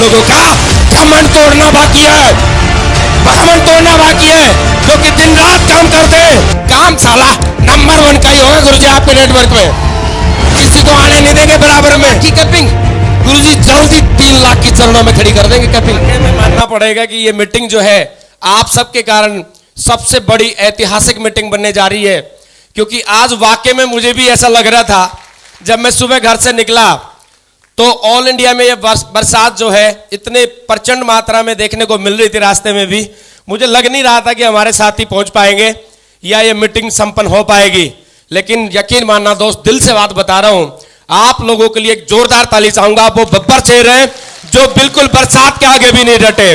लोगों का घमंड तोड़ना बाकी है, घमंड तोड़ना बाकी है, जो कि दिन रात काम करते हैं। काम साला नंबर 1 का ही होगा गुरुजी आपके नेटवर्क में, किसी को आने नहीं देंगे बराबर में। की कैपिंग गुरुजी जल्दी 3 लाख की चरणों में खड़ी कर देंगे कैपिंग। मानना पड़ेगा कि ये मीटिंग जो है आप सबके कारण सबसे बड़ी ऐतिहासिक मीटिंग बनने जा रही है, क्योंकि आज वाकई में मुझे भी ऐसा लग रहा था जब मैं सुबह घर से निकला तो ऑल इंडिया में ये बरसात जो है इतने प्रचंड मात्रा में देखने को मिल रही थी, रास्ते में भी मुझे लग नहीं रहा था कि हमारे साथी पहुंच पाएंगे या ये मीटिंग संपन्न हो पाएगी। लेकिन यकीन मानना दोस्त, दिल से बात बता रहा हूं, आप लोगों के लिए एक जोरदार ताली चाहूंगा। वो बब्बर चेहरे हैं जो बिल्कुल बरसात के आगे भी नहीं डटे,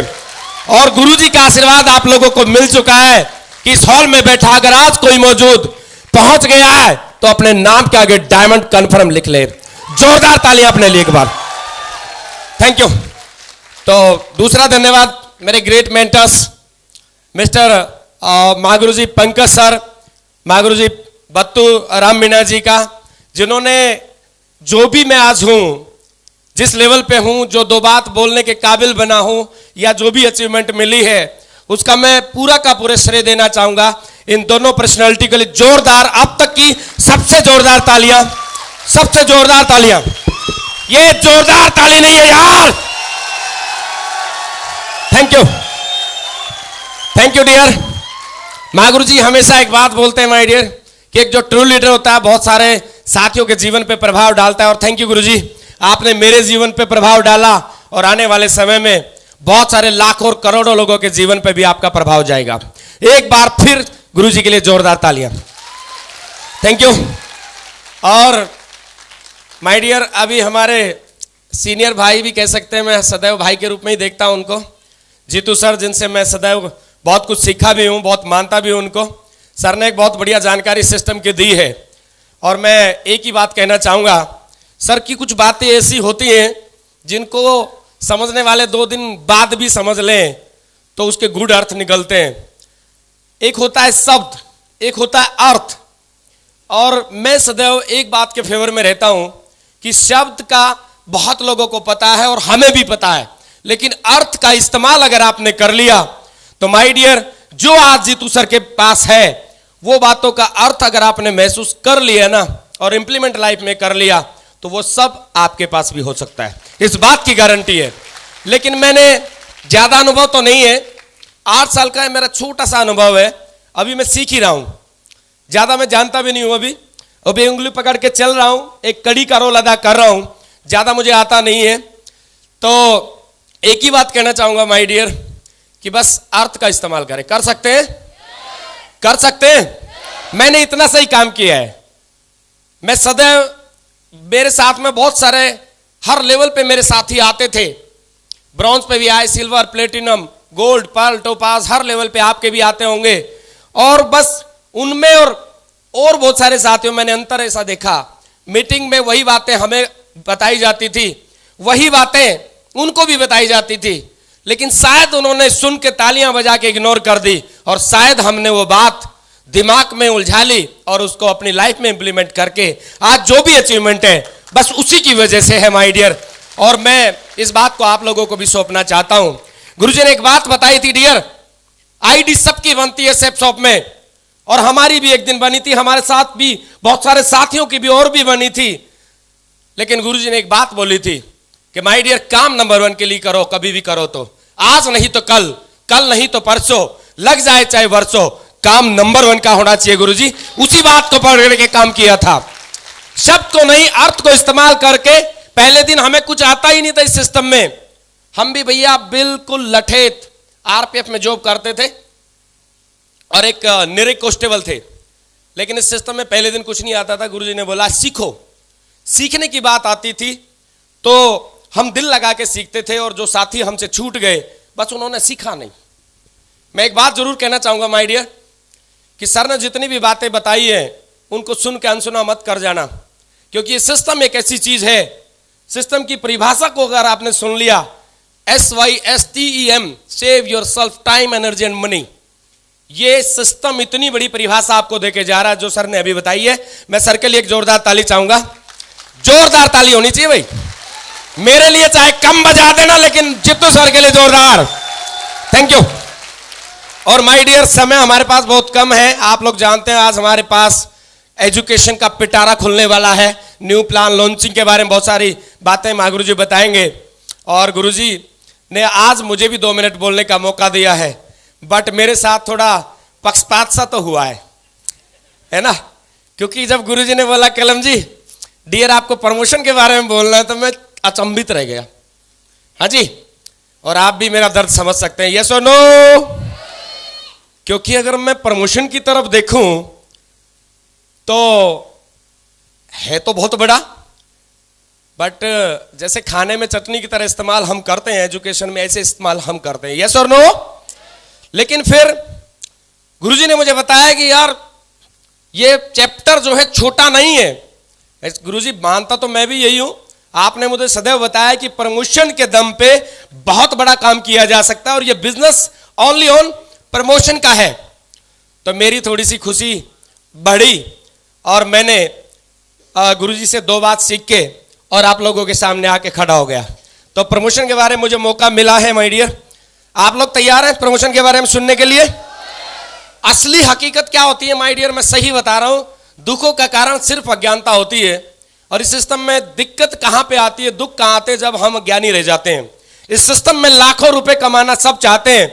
और गुरुजी का आशीर्वाद आप लोगों को मिल चुका है कि इस हॉल में बैठा अगर आज कोई मौजूद पहुंच गया है तो अपने नाम के आगे डायमंड कन्फर्म लिख ले। जोरदार ताली अपने लिए एक बार। Thank you. तो दूसरा धन्यवाद मेरे great mentors mister Mahaguruji Pankaj sir, Mahaguruji Battu Ram Meena ji का, जिन्होंने जो भी मैं आज हूं, जिस लेवल पे हूं, जो 2 बात बोलने के काबिल बना हूं या जो भी अचीवमेंट मिली है उसका मैं पूरा का पूरा श्रेय देना चाहूंगा इन दोनों पर्सनालिटी के लिए। जोरदार, अब तक की सबसे जोरदार तालियां, सबसे जोरदार तालियां। ये जोरदार ताली नहीं है यार। Thank you, thank you dear. Mahaguruji हमेशा एक बात बोलते हैं माय डियर कि एक जो ट्रू लीडर होता है बहुत सारे साथियों के जीवन पे प्रभाव डालता है, और थैंक यू गुरुजी, आपने मेरे जीवन पे प्रभाव डाला और आने वाले समय में बहुत सारे लाखों और करोड़ों लोगों के जीवन पे भी आपका प्रभाव जाएगा। एक बार फिर गुरुजी के लिए जोरदार तालियां। Thank you. और माय डियर, अभी हमारे सीनियर भाई भी कह सकते हैं, मैं सदैव भाई के रूप में ही देखता हूं उनको, जीतू सर, जिनसे मैं सदैव बहुत कुछ सीखा भी हूं, बहुत मानता भी हूं उनको। सर ने एक बहुत बढ़िया जानकारी सिस्टम की दी है, और मैं एक ही बात कहना चाहूँगा, सर की कुछ बातें ऐसी होती हैं जिनको समझने वाले 2 दिन बाद भी समझ लें तो उसके गूढ़ अर्थ निकलते हैं। एक होता है शब्द, एक होता है अर्थ, और मैं सदैव एक बात के फेवर में रहता हूं कि शब्द का बहुत लोगों को पता है और हमें भी पता है, लेकिन अर्थ का इस्तेमाल अगर आपने कर लिया तो माय डियर, जो आज जीतू सर के पास है वो बातों का अर्थ अगर आपने महसूस कर लिया ना और इंप्लीमेंट लाइफ में कर लिया तो वो सब आपके पास भी हो सकता है, इस बात की गारंटी है। लेकिन मैंने ज्यादा अनुभव तो नहीं है, 8 साल का है मेरा छोटा सा अनुभव है, अभी मैं सीख ही रहा हूं, ज्यादा मैं जानता भी नहीं हूं। अभी उंगली पकड़ के चल रहा हूं, एक कड़ी का रोल अदा कर रहा हूं, ज्यादा मुझे आता नहीं है। तो एक ही बात कहना चाहूंगा माय डियर कि बस अर्थ का इस्तेमाल करें। कर सकते हैं, कर सकते हैं। मैंने इतना सही काम किया है, मैं सदैव, मेरे साथ में बहुत सारे हर लेवल पे मेरे साथी आते थे, ब्रॉन्ज पे भी आए, silver, platinum, gold, pearl, topaz, हर लेवल पे आपके भी आते होंगे। और बस उनमें और बहुत सारे साथियों मैंने अंतर ऐसा देखा, मीटिंग में वही बातें हमें बताई जाती थी, वही बातें उनको भी बताई जाती थी, लेकिन शायद उन्होंने सुन के तालियां बजा के इग्नोर कर दी, और शायद हमने वो बात दिमाग में उलझा ली और उसको अपनी लाइफ में इंप्लीमेंट करके आज जो भी अचीवमेंट है बस उसी की वजह से है माय डियर। और मैं इस बात को आप लोगों को भी सौंपना चाहता हूं। गुरुजी ने एक बात बताई थी डियर, आईडी सबकी बनती है सेफ शॉप में, और हमारी भी एक दिन बनी थी, हमारे साथ भी बहुत सारे साथियों की भी और भी बनी थी, लेकिन गुरुजी ने एक बात बोली थी कि माय डियर, काम नंबर 1 के लिए करो, कभी भी करो तो आज नहीं तो कल, कल नहीं तो परसों, लग जाए चाहे वर्षों, काम नंबर 1 का होना चाहिए। गुरुजी उसी बात को पकड़ के काम किया था, शब्द को नहीं अर्थ को इस्तेमाल करके। पहले दिन हमें कुछ आता ही नहीं था इस सिस्टम में, हम भी भैया बिल्कुल लठेत आरपीएफ में जॉब करते थे और एक निरीक्षक कांस्टेबल थे, लेकिन इस सिस्टम में पहले दिन कुछ नहीं आता था। गुरुजी ने बोला सीखो, सीखने की बात आती थी तो हम दिल लगा के सीखते थे, और जो साथी हमसे छूट गए बस उन्होंने सीखा नहीं। मैं एक बात जरूर कहना चाहूंगा माय डियर कि सर ने जितनी भी बातें बताई है उनको सुन के अनसुना मत कर जाना, क्योंकि ये सिस्टम एक ऐसी चीज है, सिस्टम की परिभाषा को अगर आपने सुन लिया, SYSTEM, save your self, time, energy and money, ये सिस्टम इतनी बड़ी परिभाषा आपको देके जा रहा है जो सर ने अभी बताई है। मैं सर के लिए एक जोरदार ताली चाहूंगा, जोरदार ताली होनी चाहिए भाई। मेरे लिए चाहे कम बजा देना, लेकिन जित्तू सर के लिए जोरदार थैंक यू। और माय डियर, समय हमारे पास बहुत कम है। आप लोग जानते हैं आज हमारे पास एजुकेशन का पिटारा खुलने वाला है। न्यू प्लान लॉन्चिंग के बारे में बहुत सारी बातें माँ गुरुजी बताएंगे। और गुरुजी ने आज मुझे भी 2 मिनट बोलने का मौका दिया है, बट मेरे साथ थोड़ा पक्षपात सा तो हुआ है ना, क्योंकि जब गुरुजी ने बोला कलम जी डियर आपको प्रमोशन के बारे में बोलना है, तो मैं अचंभित रह गया। हाँ जी, और आप भी मेरा दर्द समझ सकते हैं, यस और नो। क्योंकि अगर मैं प्रमोशन की तरफ देखूं तो है तो बहुत बड़ा, बट जैसे खाने में चटनी की तरह इस्तेमाल हम करते हैं, एजुकेशन में ऐसे इस्तेमाल हम करते हैं, यस और नो। लेकिन फिर गुरुजी ने मुझे बताया कि यार ये चैप्टर जो है छोटा नहीं है। गुरुजी मानता तो मैं भी यही हूं। आपने मुझे सदैव बताया कि प्रमोशन के दम पे बहुत बड़ा काम किया जा सकता है और ये बिजनेस ओनली ऑन प्रमोशन का है। तो मेरी थोड़ी सी खुशी बढ़ी और मैंने गुरुजी से 2 बात सीख के और आप लोगों के सामने आके खड़ा हो गया। तो प्रमोशन के बारे में मुझे मौका मिला है माय डियर। आप लोग तैयार हैं प्रमोशन के बारे में सुनने के लिए? असली हकीकत क्या होती है माय डियर, मैं सही बता रहा हूं। दुखों का कारण सिर्फ अज्ञानता होती है। और इस सिस्टम में दिक्कत कहां पे आती है, दुख कहां आते हैं, जब हम अज्ञानी रह जाते हैं। इस सिस्टम में लाखों रुपए कमाना सब चाहते हैं,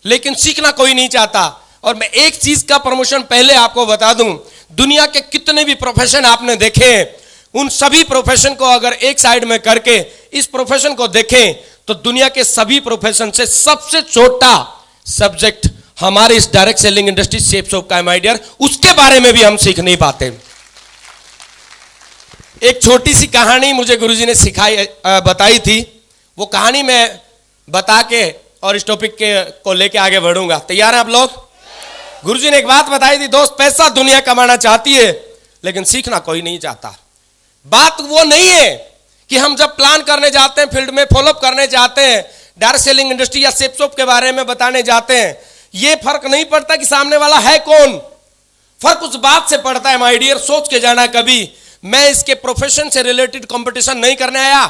लेकिन सीखना कोई नहीं चाहता। और मैं एक चीज का प्रमोशन पहले आपको बता दूं, दुनिया के कितने भी प्रोफेशन आपने देखे हैं, उन सभी प्रोफेशन को अगर एक साइड में करके इस प्रोफेशन को देखें तो दुनिया के सभी प्रोफेशन से सबसे छोटा सब्जेक्ट हमारे इस direct selling industry shape shop का है माय डियर। उसके बारे में भी हम सीख नहीं पाते। एक छोटी सी कहानी मुझे गुरुजी ने बताई थी, वो कहानी मैं बता के और इस टॉपिक को लेके आगे बढ़ूंगा। तैयार हैं आप लोग? गुरुजी ने एक बात बताई थी, दोस्त पैसा दुनिया कमाना चाहती है लेकिन सीखना कोई नहीं चाहता। बात वो नहीं है कि हम जब प्लान करने जाते हैं, फील्ड में फॉलोअप करने जाते हैं, डायरेक्ट सेलिंग इंडस्ट्री या शेप शॉप के बारे में बताने जाते हैं, ये फर्क नहीं पड़ता कि सामने वाला है कौन। फर्क उस बात से पड़ता है माय डियर, सोच के जाना कभी। मैं इसके प्रोफेशन से रिलेटेड कंपटीशन नहीं करने आया,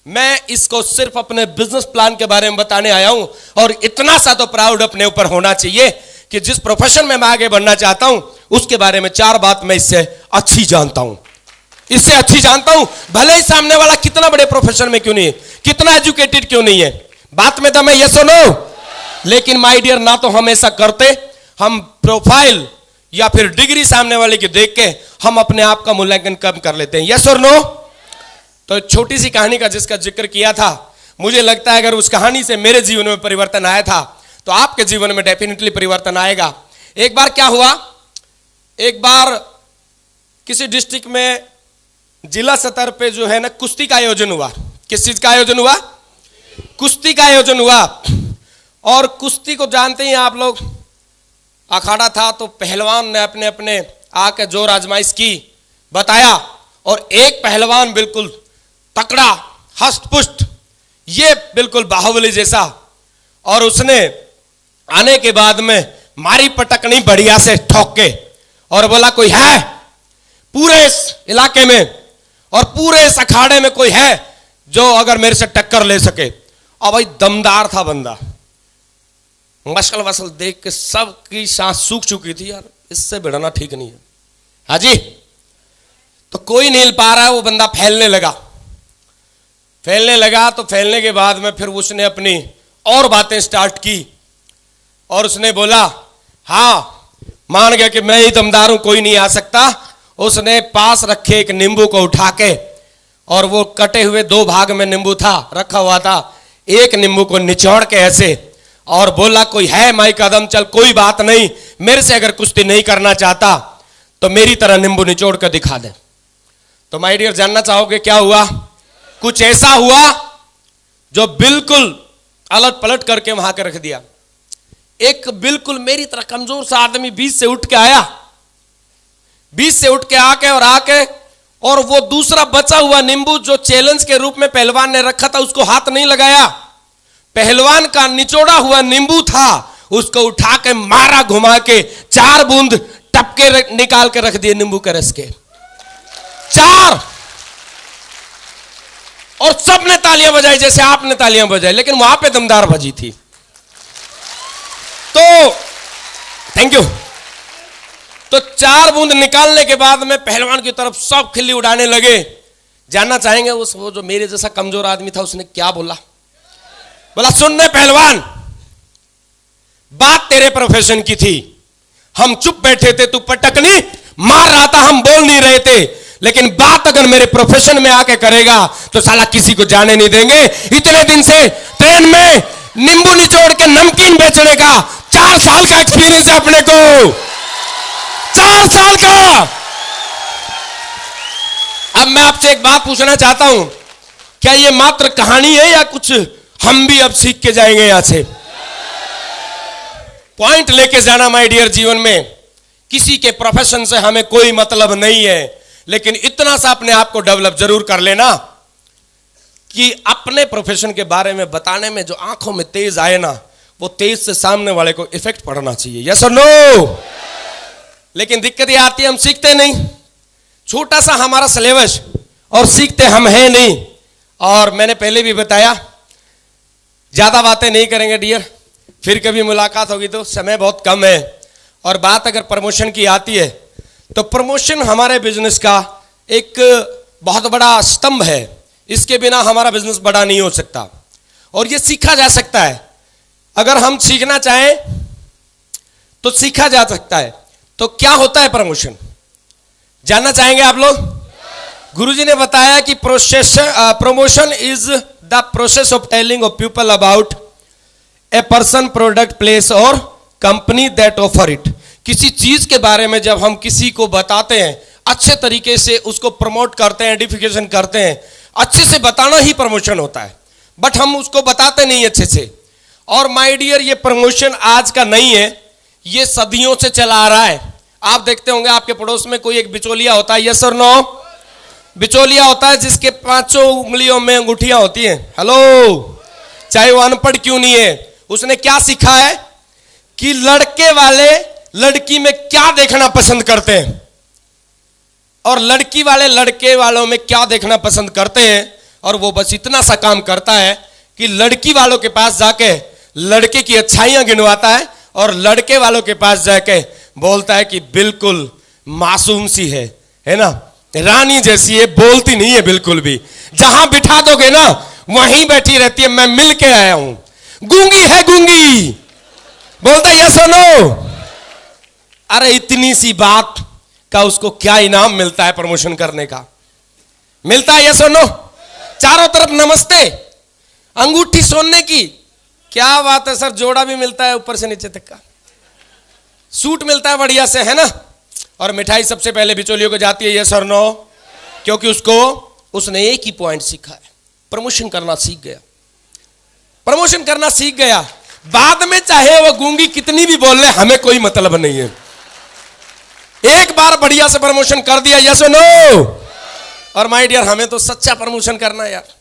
मैं इसको सिर्फ अपने बिजनेस प्लान के बारे में बताने आया हूं। और इतना सा तो प्राउड अपने ऊपर होना चाहिए कि जिस प्रोफेशन में मैं आगे बढ़ना चाहता हूं उसके बारे में 4 बात मैं इससे अच्छी जानता हूं, इससे अच्छी जानता हूं। भले ही सामने वाला कितना बड़े प्रोफेशन में क्यों नहीं है, कितना एजुकेटेड क्यों नहीं है, बात में दम है, यस और नो। लेकिन माय डियर, ना तो हम ऐसा करते, हम प्रोफाइल या फिर डिग्री सामने वाले की देख के हम अपने आप का मूल्यांकन कम कर लेते हैं, यस और नो। तो छोटी सी कहानी का जिसका जिक्र किया था, मुझे लगता है अगर उस कहानी से मेरे जीवन में परिवर्तन आया था तो आपके जीवन में डेफिनेटली परिवर्तन आएगा। एक बार क्या हुआ, एक बार किसी डिस्ट्रिक्ट में जिला स्तर पे जो है ना कुश्ती का आयोजन हुआ। किस चीज का आयोजन हुआ? कुश्ती का आयोजन हुआ। और कुश्ती को जानते हैं आप लोग, अखाड़ा था तो पहलवान ने अपने अपने आके जोर आजमाइश की, बताया, और एक पहलवान बिल्कुल तकड़ा हष्ट पुष्ट, ये बिल्कुल बाहुबली जैसा, और उसने आने के बाद में मारी पटकनी बढ़िया से ठोक के और बोला कोई है पूरे इस इलाके में और पूरे इस अखाड़े में कोई है जो अगर मेरे से टक्कर ले सके। और भाई दमदार था बंदा, मसल वसल देख के सबकी सांस सूख चुकी थी, यार इससे भिड़ना ठीक नहीं है। हाँ जी, तो कोई नहीं हिल पा रहा है, वो बंदा फैलने लगा। तो फैलने के बाद में फिर उसने अपनी और बातें स्टार्ट की और उसने बोला हाँ मान गया कि मैं ही दमदार हूं, कोई नहीं आ सकता। उसने पास रखे एक नींबू को उठा के, और वो कटे हुए 2 भाग में नींबू था, रखा हुआ था, एक नींबू को निचोड़ के ऐसे और बोला कोई है माई कदम चल, कोई बात नहीं, मेरे से अगर कुश्ती नहीं करना चाहता तो मेरी तरह नींबू निचोड़ कर दिखा दे। तो माय डियर, जानना चाहोगे क्या हुआ? कुछ ऐसा हुआ जो बिल्कुल अलट पलट करके वहां के रख दिया। एक बिल्कुल मेरी तरह कमजोर सा आदमी बीच से उठ के आया, बीच से उठ के आके और वो दूसरा बचा हुआ नींबू जो चैलेंज के रूप में पहलवान ने रखा था उसको हाथ नहीं लगाया। पहलवान का निचोड़ा हुआ नींबू था, उसको उठा के मारा घुमा के, 4 बूंद टपके निकाल के रख दिए नींबू के रस के। 4 और सबने तालियां बजाई जैसे आपने तालियां बजाई, लेकिन वहां पे दमदार बजी थी। तो थैंक यू। तो 4 बूंद निकालने के बाद में पहलवान की तरफ सब खिल्ली उड़ाने लगे। जानना चाहेंगे वो जो मेरे जैसा कमजोर आदमी था उसने क्या बोला? बोला, सुनने पहलवान, बात तेरे प्रोफेशन की थी, हम चुप बैठे थे, तू पटकनी मार रहा था, हम बोल नहीं रहे थे, लेकिन बात अगर मेरे प्रोफेशन में आके करेगा तो साला किसी को जाने नहीं देंगे। इतने दिन से ट्रेन में नींबू निचोड़ के नमकीन बेचने का 4 साल का एक्सपीरियंस है अपने को, 4 साल का। अब मैं आपसे एक बात पूछना चाहता हूं, क्या ये मात्र कहानी है या कुछ हम भी अब सीख के जाएंगे यहां से? पॉइंट लेके जाना माय डियर। जीवन में किसी के प्रोफेशन से हमें कोई मतलब नहीं है, लेकिन इतना सा अपने आप को डेवलप जरूर कर लेना कि अपने प्रोफेशन के बारे में बताने में जो आंखों में तेज आए ना, वो तेज से सामने वाले को इफेक्ट पड़ना चाहिए। यस और नो? लेकिन दिक्कत ये आती है, हम सीखते नहीं। छोटा सा हमारा सिलेबस और सीखते हम हैं नहीं। और मैंने पहले भी बताया, ज्यादा बातें नहीं करेंगे डियर, फिर कभी मुलाकात होगी तो समय बहुत कम है। और बात अगर प्रमोशन की आती है तो प्रमोशन हमारे बिजनेस का एक बहुत बड़ा स्तंभ है। इसके बिना हमारा बिजनेस बड़ा नहीं हो सकता और ये सीखा जा सकता है। अगर हम सीखना चाहें तो सीखा जा सकता है। तो क्या होता है प्रमोशन, जानना चाहेंगे आप लोग? गुरुजी ने बताया कि promotion is the process of telling of people about a person, product, place और कंपनी दैट ऑफर इट। किसी चीज के बारे में जब हम किसी को बताते हैं, अच्छे तरीके से उसको प्रमोट करते हैं, आइडेंटिफिकेशन करते हैं, अच्छे से बताना ही प्रमोशन होता है। बट हम उसको बताते नहीं अच्छे से। और माय डियर, ये प्रमोशन आज का नहीं है, ये सदियों से चला आ रहा है। आप देखते होंगे आपके पड़ोस में कोई एक बिचौलिया होता है, यस और नो? बिचौलिया होता है जिसके 5 उंगलियों में अंगूठियां होती हैं। हेलो, चाहे वो अनपढ़ क्यों नहीं है, उसने क्या सीखा है कि लड़के वाले लड़की में क्या देखना पसंद करते हैं और लड़की वाले लड़के वालों में क्या देखना पसंद करते हैं। और वो बस इतना सा काम करता है कि लड़की वालों के पास जाके लड़के की अच्छाइयां गिनवाता है और लड़के वालों के पास जाके बोलता है कि बिल्कुल मासूम सी है ना, रानी जैसी है, बोलती नहीं है बिल्कुल भी, जहां बिठा दोगे ना वहीं बैठी रहती है, मैं मिल के आया हूं, गूंगी है गूंगी, बोलता है यस और नो। अरे इतनी सी बात का उसको क्या इनाम मिलता है प्रमोशन करने का? मिलता है यस और नो? चारों तरफ नमस्ते, अंगूठी सोने की, क्या बात है सर, जोड़ा भी मिलता है ऊपर से नीचे तक का, सूट मिलता है बढ़िया से, है ना। और मिठाई सबसे पहले बिचौलियों को जाती है, यस और नो? क्योंकि उसने एक ही पॉइंट सीखा है, प्रमोशन करना सीख गया, प्रमोशन करना सीख गया। बाद में चाहे वो गूंगी कितनी भी बोल ले, हमें कोई मतलब नहीं है। एक बार बढ़िया से प्रमोशन कर दिया, यस और नो? और माय डियर, हमें तो सच्चा प्रमोशन करना है यार।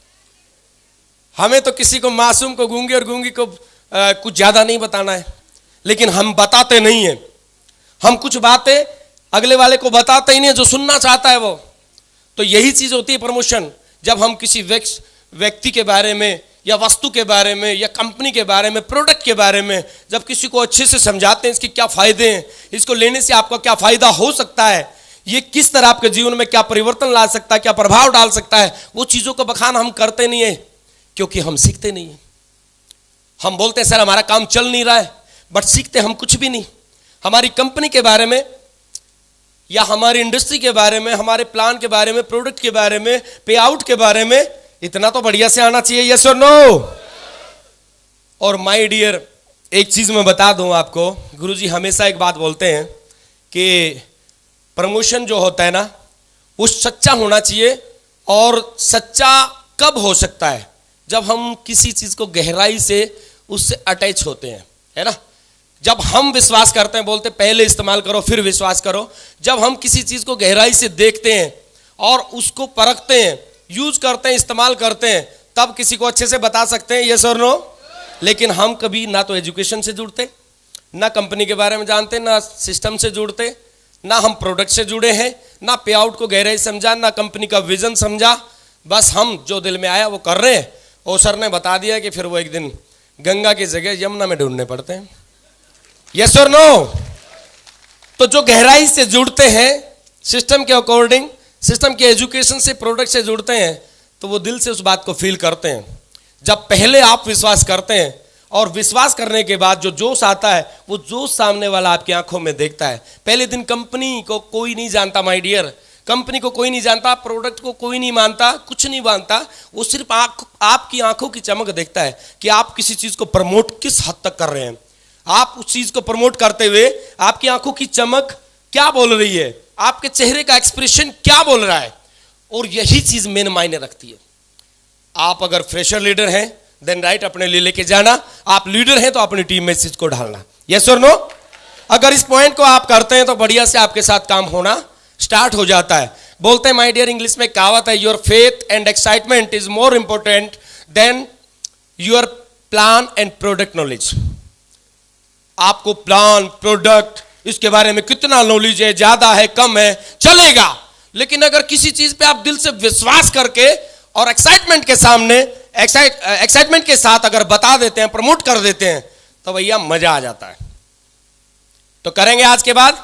हमें तो किसी को, मासूम को, गूंगे और गूंगी को कुछ ज्यादा नहीं बताना है, लेकिन हम बताते नहीं है। हम कुछ बातें अगले वाले को बताते ही नहीं, जो सुनना चाहता है वो। तो यही चीज होती है प्रमोशन। जब हम किसी व्यक्ति के बारे में या वस्तु के बारे में या कंपनी के बारे में, प्रोडक्ट के बारे में जब किसी को अच्छे से समझाते हैं, इसके क्या फायदे हैं, इसको लेने से आपका क्या फायदा हो सकता है, ये किस तरह आपके जीवन में क्या परिवर्तन ला सकता है, क्या प्रभाव डाल सकता है, वो चीजों का बखान हम करते नहीं है क्योंकि हम सीखते नहीं है। हम बोलते हैं सर हमारा काम चल नहीं रहा है, बट सीखते हम कुछ भी नहीं। हमारी कंपनी के बारे में या हमारी इंडस्ट्री के बारे में, हमारे प्लान के बारे में, प्रोडक्ट के बारे में, पे आउट के बारे में इतना तो बढ़िया से आना चाहिए, यस और नो? और माय डियर, एक चीज मैं बता दूं आपको, गुरुजी हमेशा एक बात बोलते हैं कि प्रमोशन जो होता है ना, वो सच्चा होना चाहिए। और सच्चा कब हो सकता है? जब हम किसी चीज को गहराई से उससे अटैच होते हैं, है ना। जब हम विश्वास करते हैं, बोलते पहले इस्तेमाल करो फिर विश्वास करो। जब हम किसी चीज को गहराई से देखते हैं और उसको परखते हैं, यूज करते हैं, इस्तेमाल करते हैं, तब किसी को अच्छे से बता सकते हैं, यस और नो। लेकिन हम कभी ना तो एजुकेशन से जुड़ते, ना कंपनी के बारे में जानते, ना सिस्टम से जुड़ते, ना हम प्रोडक्ट से जुड़े हैं, ना पे आउट को गहराई समझा, ना कंपनी का विजन समझा, बस हम जो दिल में आया वो कर रहे हैं, और सर ने बता दिया कि फिर वो एक दिन गंगा की जगह यमुना में ढूंढने पड़ते हैं। यस और नो? तो जो गहराई से जुड़ते हैं सिस्टम के अकॉर्डिंग, सिस्टम के एजुकेशन से, प्रोडक्ट से जुड़ते हैं, तो वो दिल से उस बात को फील करते हैं। जब पहले आप विश्वास करते हैं और विश्वास करने के बाद जो जोश आता है, वो जोश सामने वाला आपकी आंखों में देखता है। पहले दिन कंपनी को कोई नहीं जानता माय डियर, कंपनी को कोई नहीं जानता, प्रोडक्ट को कोई नहीं मानता, कुछ नहीं मानता। वो सिर्फ आपकी आंखों की चमक देखता है कि आप किसी चीज को प्रमोट किस हद तक कर रहे हैं। आप उस चीज को प्रमोट करते हुए आपकी आंखों की चमक क्या बोल रही है, आपके चेहरे का एक्सप्रेशन क्या बोल रहा है, और यही चीज मेन मायने रखती है। आप अगर फ्रेशर लीडर हैं देन राइट, अपने लिए लेके जाना। आप लीडर हैं तो अपनी टीम में इस चीज को ढालना। यस और नो? अगर इस पॉइंट को आप करते हैं तो बढ़िया से आपके साथ काम होना स्टार्ट हो जाता है। बोलते हैं माय डियर, इंग्लिश में कहावत है, your faith and excitement is more important than your plan and product knowledge. आपको प्लान, प्रोडक्ट, इसके बारे में कितना नॉलेज है, ज्यादा है, कम है, चलेगा, लेकिन अगर किसी चीज पे आप दिल से विश्वास करके और एक्साइटमेंट के सामने एक्साइटमेंट के साथ अगर बता देते हैं, प्रमोट कर देते हैं, तो भैया मजा आ जाता है। तो करेंगे आज के बाद?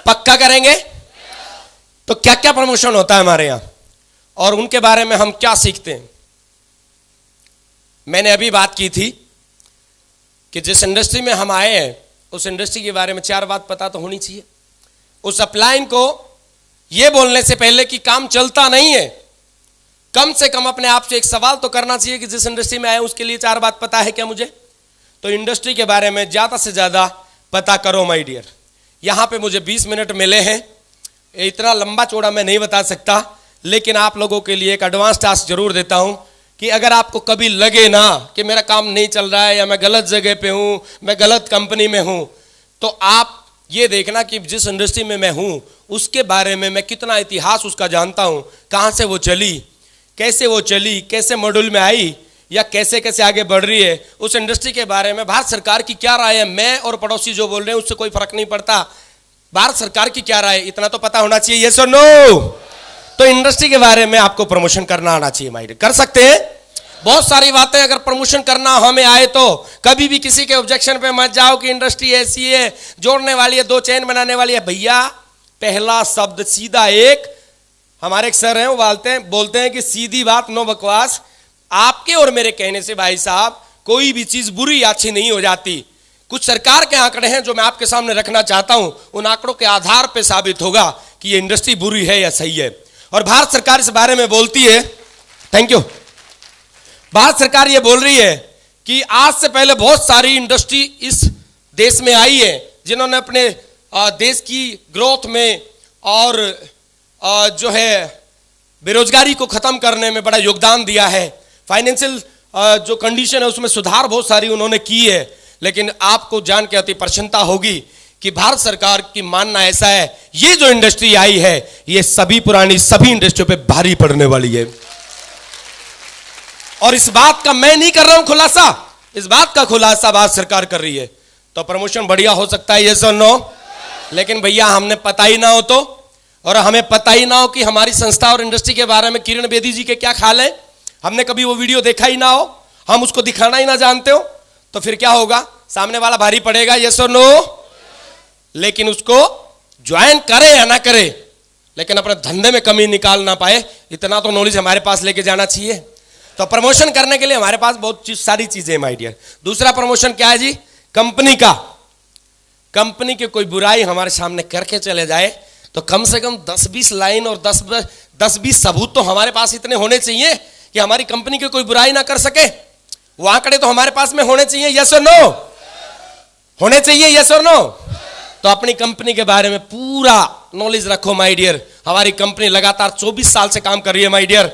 पक्का करेंगे? तो क्या क्या प्रमोशन होता है हमारे यहां और उनके बारे में हम क्या सीखते हैं? मैंने अभी बात की थी कि जिस इंडस्ट्री में हम आए हैं उस इंडस्ट्री के बारे में 4 बात पता तो होनी चाहिए। उस अपलाइन को यह बोलने से पहले कि काम चलता नहीं है, कम से कम अपने आप से एक सवाल तो करना चाहिए कि जिस इंडस्ट्री में आए उसके लिए 4 बात पता है क्या मुझे? तो इंडस्ट्री के बारे में ज्यादा से ज्यादा पता करो माय डियर। यहां पे मुझे 20 मिनट मिले हैं, इतना लंबा चौड़ा मैं नहीं बता सकता, लेकिन आप लोगों के लिए एक एडवांस टास्क जरूर देता हूं कि अगर आपको कभी लगे ना कि मेरा काम नहीं चल रहा है या मैं गलत जगह पे हूं, मैं गलत कंपनी में हूं, तो आप ये देखना कि जिस इंडस्ट्री में मैं हूं उसके बारे में मैं कितना इतिहास उसका जानता हूं, कहां से वो चली, कैसे मॉड्यूल में आई, या कैसे कैसे आगे बढ़ रही है, उस इंडस्ट्री के बारे में भारत सरकार की क्या राय है। मैं और पड़ोसी जो बोल रहे हैं उससे कोई फर्क नहीं पड़ता, भारत सरकार की क्या राय है इतना तो पता होना चाहिए। यस और नो? तो इंडस्ट्री के बारे में आपको प्रमोशन करना आना चाहिए माइड। कर सकते हैं बहुत सारी बातें, अगर प्रमोशन करना हमें आए तो कभी भी किसी के ऑब्जेक्शन पे मत जाओ कि इंडस्ट्री ऐसी है, जोड़ने वाली है, 2 चैन बनाने वाली है। भैया पहला शब्द सीधा एक, हमारे एक सर हैं वो बोलते हैं कि सीधी बात नो बकवास। आपके और मेरे कहने से भाई साहब कोई भी चीज बुरी या अच्छी नहीं हो जाती। कुछ सरकार के आंकड़े हैं जो मैं आपके सामने रखना चाहता हूं, उन आंकड़ों के आधार पर साबित होगा कि ये इंडस्ट्री बुरी है या सही है। और भारत सरकार इस बारे में बोलती है, थैंक यू, भारत सरकार ये बोल रही है कि आज से पहले बहुत सारी इंडस्ट्री इस देश में आई है जिन्होंने अपने देश की ग्रोथ में और जो है बेरोजगारी को खत्म करने में बड़ा योगदान दिया है। फाइनेंशियल जो कंडीशन है उसमें सुधार बहुत सारी उन्होंने की है। लेकिन आपको जान के अति प्रसन्नता होगी कि भारत सरकार की मानना ऐसा है, ये जो इंडस्ट्री आई है ये सभी पुरानी सभी इंडस्ट्रियों पे भारी पड़ने वाली है। और इस बात का मैं नहीं कर रहा हूं खुलासा, इस बात का खुलासा भारत सरकार कर रही है। तो प्रमोशन बढ़िया हो सकता है, यस और नो? लेकिन भैया हमने पता ही ना हो तो, और हमें पता ही ना हो कि हमारी संस्था और इंडस्ट्री के बारे में किरण बेदी जी के क्या ख्याल है, हमने कभी वो वीडियो देखा ही ना हो, हम उसको दिखाना ही ना जानते हो, तो फिर क्या होगा? सामने वाला भारी पड़ेगा, यस और नो? लेकिन उसको ज्वाइन करे या ना करे, लेकिन अपने धंधे में कमी निकाल ना पाए, इतना तो नॉलेज हमारे पास लेके जाना चाहिए। तो प्रमोशन करने के लिए हमारे पास बहुत सारी चीजें हैं माय डियर। दूसरा प्रमोशन क्या है जी? कंपनी का, कंपनी की कोई बुराई हमारे सामने करके चले जाए तो कम से कम 10-20 लाइन और 10-20 सबूत तो हमारे पास इतने होने चाहिए कि हमारी कंपनी की कोई बुराई ना कर सके। वो आंकड़े तो हमारे पास में होने चाहिए, यस और नो? होने चाहिए, यस और नो? तो अपनी कंपनी के बारे में पूरा नॉलेज रखो माय डियर। हमारी कंपनी लगातार 24 साल से काम कर रही है माय डियर,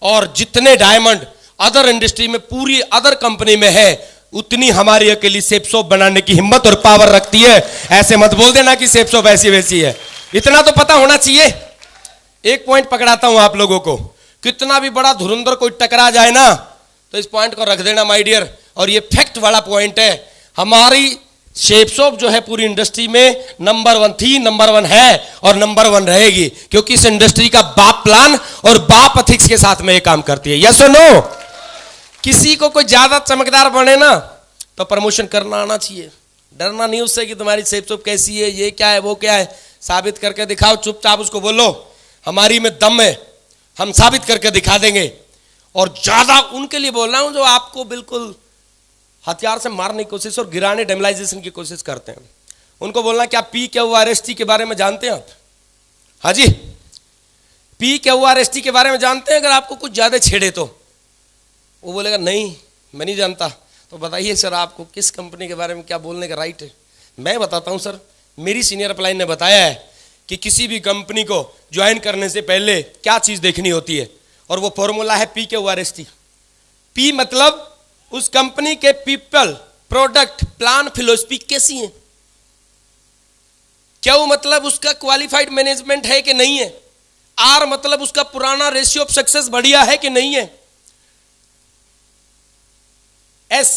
और जितने डायमंड अदर इंडस्ट्री में पूरी अदर कंपनी में है उतनी हमारी अकेली सेफ शॉप बनाने की हिम्मत और पावर रखती है। ऐसे मत बोल देना कि सेफ शॉप ऐसी वैसी है, इतना तो पता होना चाहिए। एक पॉइंट पकड़ाता हूं आप लोगों को, कितना भी बड़ा धुरंधर कोई टकरा जाए ना तो इस पॉइंट को रख देना माय डियर, और ये फैक्ट वाला पॉइंट है। हमारी शेप शॉप जो है पूरी इंडस्ट्री में नंबर 1 थी, नंबर 1 है और नंबर 1 रहेगी, क्योंकि इस इंडस्ट्री का बाप प्लान और बाप एथिक्स के साथ में ये काम करती है। यस और नो? किसी को कोई ज्यादा चमकदार बने ना तो प्रमोशन करना आना चाहिए, डरना नहीं उससे कि तुम्हारी शेप शॉप कैसी है, ये क्या है, वो क्या है, साबित करके दिखाओ। चुपचाप उसको बोलो हमारी में दम है, हम साबित करके दिखा देंगे। और ज्यादा उनके लिए बोल रहा हूं जो आपको बिल्कुल हथियार से मारने की कोशिश और गिराने, डेमोलाइजेशन की कोशिश करते हैं। उनको बोलना क्या PQRST के बारे में जानते हैं आप? हाँ जी, PQRST के बारे में जानते हैं? अगर आपको कुछ ज्यादा छेड़े तो वो बोलेगा नहीं मैं नहीं जानता। तो बताइए सर आपको किस कंपनी के बारे में क्या बोलने का राइट है? मैं बताता हूं सर, मेरी सीनियर अपलाइन ने बताया है कि किसी भी कंपनी को ज्वाइन करने से पहले क्या चीज देखनी होती है, और वो फॉर्मूला है PQRST। P मतलब उस कंपनी के पीपल, प्रोडक्ट, प्लान, फिलोसफी कैसी है। क्यों मतलब उसका क्वालिफाइड मैनेजमेंट है कि नहीं है। R मतलब उसका पुराना रेशियो ऑफ सक्सेस बढ़िया है कि नहीं है। S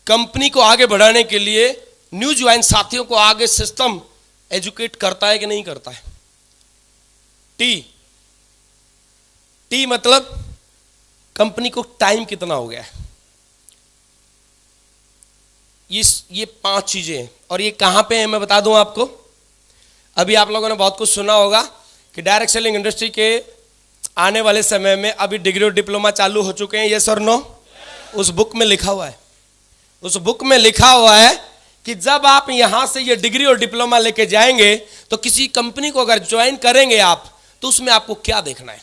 कंपनी को आगे बढ़ाने के लिए न्यू ज्वाइन साथियों को आगे सिस्टम एजुकेट करता है कि नहीं करता है। T मतलब कंपनी को टाइम कितना हो गया है। ये 5 चीजें हैं, और ये कहां पे है मैं बता दूं आपको। अभी आप लोगों ने बहुत कुछ सुना होगा कि डायरेक्ट सेलिंग इंडस्ट्री के आने वाले समय में अभी डिग्री और डिप्लोमा चालू हो चुके हैं। यस और नो? उस बुक में लिखा हुआ है, उस बुक में लिखा हुआ है कि जब आप यहां से ये डिग्री और डिप्लोमा लेके जाएंगे तो किसी कंपनी को अगर ज्वाइन करेंगे आप, तो उसमें आपको क्या देखना है,